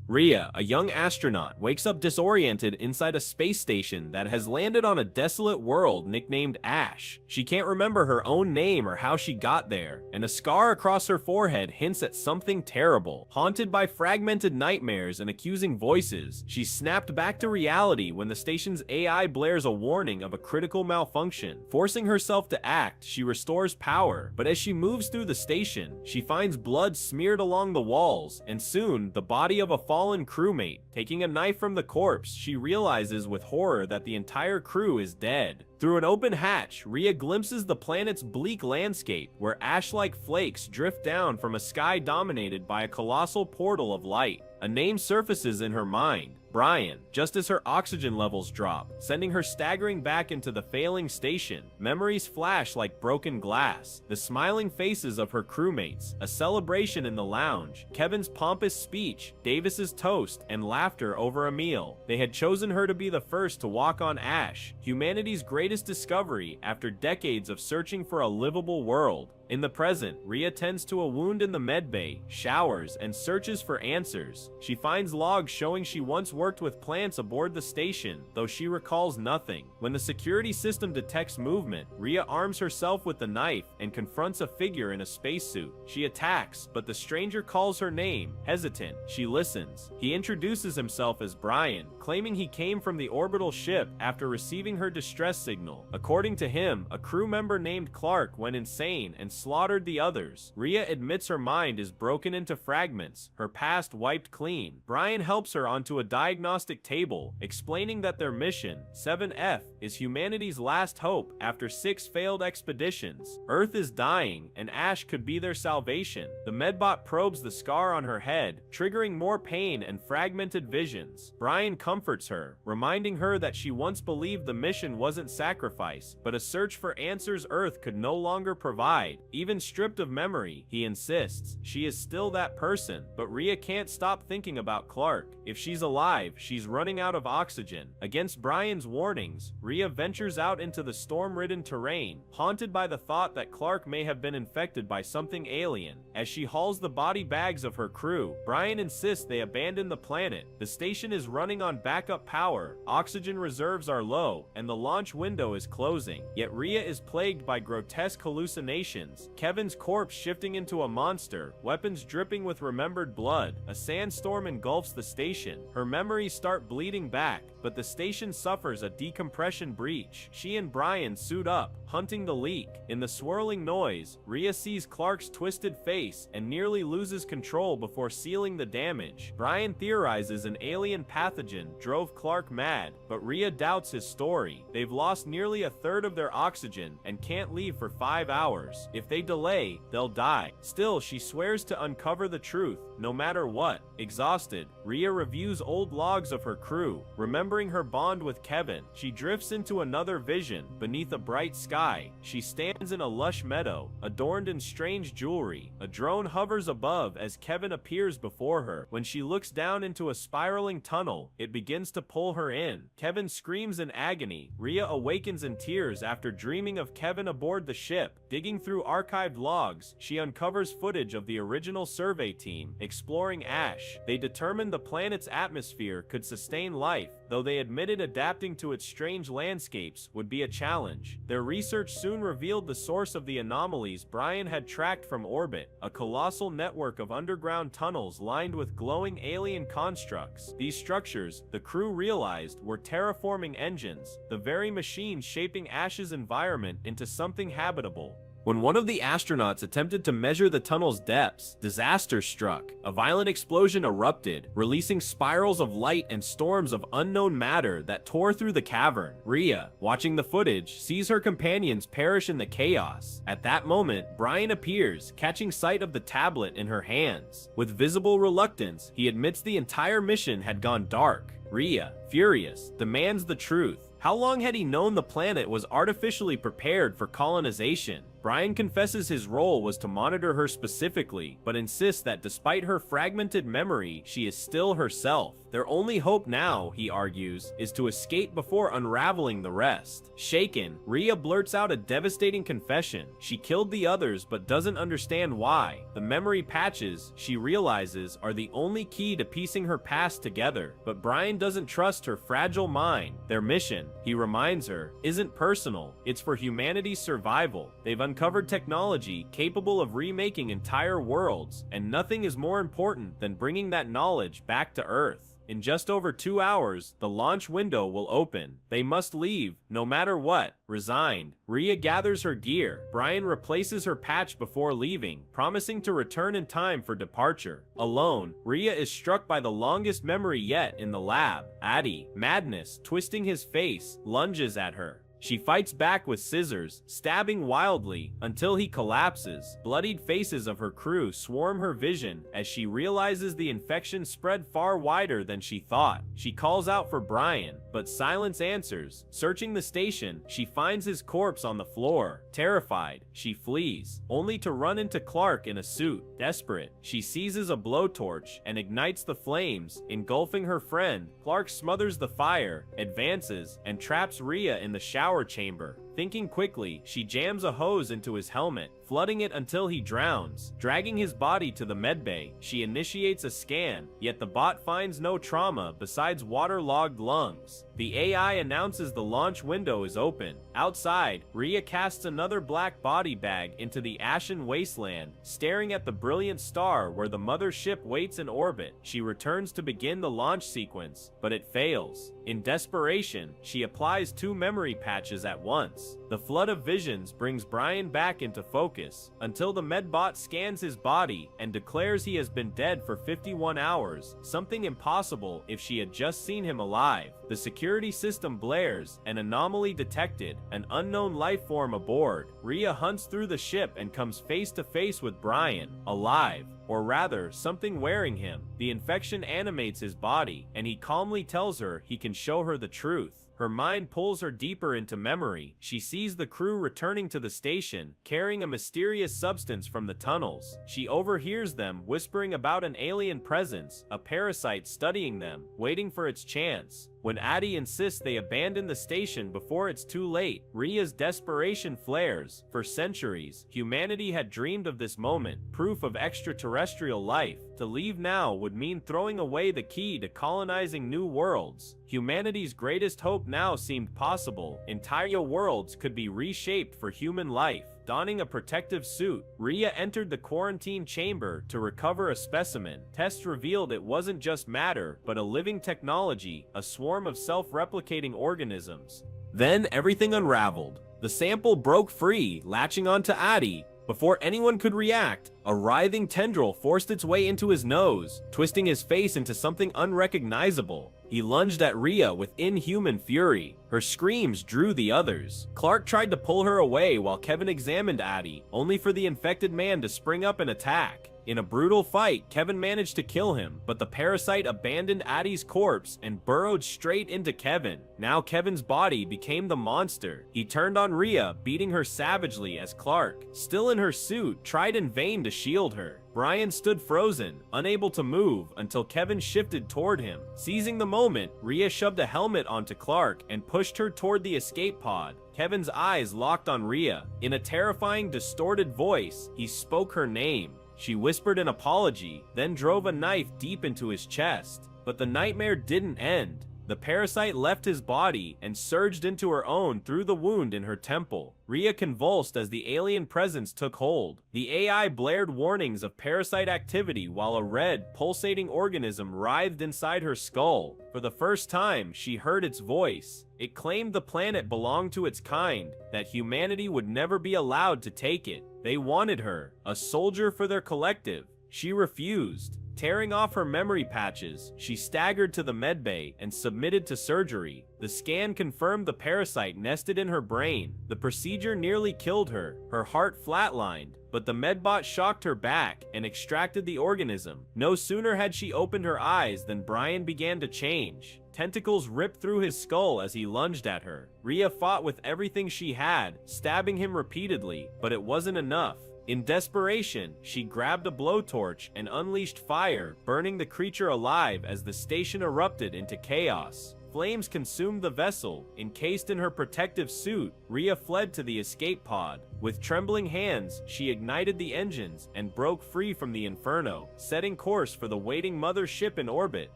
Rhea, a young astronaut, wakes up disoriented inside a space station that has landed on a desolate world nicknamed Ash. She can't remember her own name or how she got there, and a scar across her forehead hints at something terrible. Haunted by fragmented nightmares and accusing voices, she's snapped back to reality when the station's AI blares a warning of a critical malfunction. Forcing herself to act, she restores power, but as she moves through the station, she finds blood smeared along the walls, and soon, the body of a fallen crewmate. Taking a knife from the corpse, she realizes with horror that the entire crew is dead. Through an open hatch, Rhea glimpses the planet's bleak landscape, where ash-like flakes drift down from a sky dominated by a colossal portal of light. A name surfaces in her mind, Brian, just as her oxygen levels drop, sending her staggering back into the failing station. Memories flash like broken glass, the smiling faces of her crewmates, a celebration in the lounge, Kevin's pompous speech, Davis's toast, and laughter over a meal. They had chosen her to be the first to walk on Ash, humanity's greatest discovery after decades of searching for a livable world. In the present, Rhea tends to a wound in the medbay, showers, and searches for answers. She finds logs showing she once worked with plants aboard the station, though she recalls nothing. When the security system detects movement, Rhea arms herself with the knife and confronts a figure in a spacesuit. She attacks, but the stranger calls her name. Hesitant, she listens. He introduces himself as Brian, claiming he came from the orbital ship after receiving her distress signal. According to him, a crew member named Clark went insane and slaughtered the others. Rhea admits her mind is broken into fragments, her past wiped clean. Brian helps her onto a diagnostic table, explaining that their mission, 7F, is humanity's last hope after 6 failed expeditions. Earth is dying, and Ash could be their salvation. The medbot probes the scar on her head, triggering more pain and fragmented visions. Brian comforts her, reminding her that she once believed the mission wasn't sacrifice, but a search for answers Earth could no longer provide. Even stripped of memory, he insists, she is still that person, but Rhea can't stop thinking about Clark. If she's alive, she's running out of oxygen. Against Brian's warnings, Rhea ventures out into the storm-ridden terrain, haunted by the thought that Clark may have been infected by something alien. As she hauls the body bags of her crew, Brian insists they abandon the planet. The station is running on backup power, oxygen reserves are low, and the launch window is closing. Yet Rhea is plagued by grotesque hallucinations. Kevin's corpse shifting into a monster, weapons dripping with remembered blood. A sandstorm engulfs the station. Her memories start bleeding back, but the station suffers a decompression breach. She and Brian suit up, hunting the leak. In the swirling noise, Rhea sees Clark's twisted face and nearly loses control before sealing the damage. Brian theorizes an alien pathogen drove Clark mad, but Rhea doubts his story. They've lost nearly a third of their oxygen and can't leave for 5 hours. If they delay, they'll die. Still, she swears to uncover the truth, no matter what. Exhausted, Rhea reviews old logs of her crew, remembering her bond with Kevin. She drifts into another vision. Beneath a bright sky, she stands in a lush meadow, adorned in strange jewelry. A drone hovers above as Kevin appears before her. When she looks down into a spiraling tunnel, it begins to pull her in. Kevin screams in agony. Rhea awakens in tears after dreaming of Kevin aboard the ship. Digging through archived logs, she uncovers footage of the original survey team exploring Ash. They determined the planet's atmosphere could sustain life, though they admitted adapting to its strange landscapes would be a challenge. Their research soon revealed the source of the anomalies Brian had tracked from orbit, a colossal network of underground tunnels lined with glowing alien constructs. These structures, the crew realized, were terraforming engines, the very machines shaping Ash's environment into something habitable. When one of the astronauts attempted to measure the tunnel's depths, disaster struck. A violent explosion erupted, releasing spirals of light and storms of unknown matter that tore through the cavern. Rhea, watching the footage, sees her companions perish in the chaos. At that moment, Brian appears, catching sight of the tablet in her hands. With visible reluctance, he admits the entire mission had gone dark. Rhea, furious, demands the truth. How long had he known the planet was artificially prepared for colonization? Brian confesses his role was to monitor her specifically, but insists that despite her fragmented memory, she is still herself. Their only hope now, he argues, is to escape before unraveling the rest. Shaken, Rhea blurts out a devastating confession. She killed the others but doesn't understand why. The memory patches, she realizes, are the only key to piecing her past together. But Brian doesn't trust her fragile mind. Their mission, he reminds her, isn't personal. It's for humanity's survival. They've uncovered technology capable of remaking entire worlds, and nothing is more important than bringing that knowledge back to Earth. In just over 2 hours, the launch window will open. They must leave, no matter what. Resigned, Rhea gathers her gear. Brian replaces her patch before leaving, promising to return in time for departure. Alone, Rhea is struck by the longest memory yet in the lab. Addy, madness twisting his face, lunges at her. She fights back with scissors, stabbing wildly until he collapses. Bloodied faces of her crew swarm her vision as she realizes the infection spread far wider than she thought. She calls out for Brian, but silence answers. Searching the station, she finds his corpse on the floor. Terrified, she flees, only to run into Clark in a suit. Desperate, she seizes a blowtorch and ignites the flames, engulfing her friend. Clark smothers the fire, advances, and traps Rhea in the shower chamber. Thinking quickly, she jams a hose into his helmet, flooding it until he drowns. Dragging his body to the medbay, she initiates a scan, yet the bot finds no trauma besides waterlogged lungs. The AI announces the launch window is open. Outside, Rhea casts another black body bag into the ashen wasteland, staring at the brilliant star where the mother ship waits in orbit. She returns to begin the launch sequence, but it fails. In desperation, she applies 2 memory patches at once. The flood of visions brings Brian back into focus, until the medbot scans his body and declares he has been dead for 51 hours, something impossible if she had just seen him alive. The security system blares, an anomaly detected, an unknown life form aboard. Rhea hunts through the ship and comes face to face with Brian, alive. Or rather, something wearing him. The infection animates his body, and he calmly tells her he can show her the truth. Her mind pulls her deeper into memory. She sees the crew returning to the station, carrying a mysterious substance from the tunnels. She overhears them whispering about an alien presence, a parasite studying them, waiting for its chance. When Addy insists they abandon the station before it's too late, Rhea's desperation flares. For centuries, humanity had dreamed of this moment, proof of extraterrestrial life. To leave now would mean throwing away the key to colonizing new worlds. Humanity's greatest hope now seemed possible. Entire worlds could be reshaped for human life. Donning a protective suit, Rhea entered the quarantine chamber to recover a specimen. Tests revealed it wasn't just matter, but a living technology, a swarm of self-replicating organisms. Then everything unraveled. The sample broke free, latching onto Addy. Before anyone could react, a writhing tendril forced its way into his nose, twisting his face into something unrecognizable. He lunged at Rhea with inhuman fury. Her screams drew the others. Clark tried to pull her away while Kevin examined Addy, only for the infected man to spring up and attack. In a brutal fight, Kevin managed to kill him, but the parasite abandoned Addy's corpse and burrowed straight into Kevin. Now Kevin's body became the monster. He turned on Rhea, beating her savagely as Clark, still in her suit, tried in vain to shield her. Brian stood frozen, unable to move until Kevin shifted toward him. Seizing the moment, Rhea shoved a helmet onto Clark and pushed her toward the escape pod. Kevin's eyes locked on Rhea. In a terrifying, distorted voice, he spoke her name. She whispered an apology, then drove a knife deep into his chest. But the nightmare didn't end. The parasite left his body and surged into her own through the wound in her temple. Rhea convulsed as the alien presence took hold. The AI blared warnings of parasite activity while a red, pulsating organism writhed inside her skull. For the first time, she heard its voice. It claimed the planet belonged to its kind, that humanity would never be allowed to take it. They wanted her, a soldier for their collective. She refused. Tearing off her memory patches, she staggered to the medbay and submitted to surgery. The scan confirmed the parasite nested in her brain. The procedure nearly killed her. Her heart flatlined, but but the medbot shocked her back and extracted the organism. No sooner had she opened her eyes than Brian began to change. Tentacles ripped through his skull as he lunged at her. Rhea fought with everything she had, stabbing him repeatedly, but it wasn't enough. In desperation, she grabbed a blowtorch and unleashed fire, burning the creature alive as the station erupted into chaos. Flames consumed the vessel. Encased in her protective suit, Rhea fled to the escape pod. With trembling hands, she ignited the engines and broke free from the inferno, setting course for the waiting mother ship in orbit.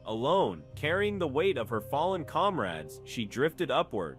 Alone, carrying the weight of her fallen comrades, she drifted upward.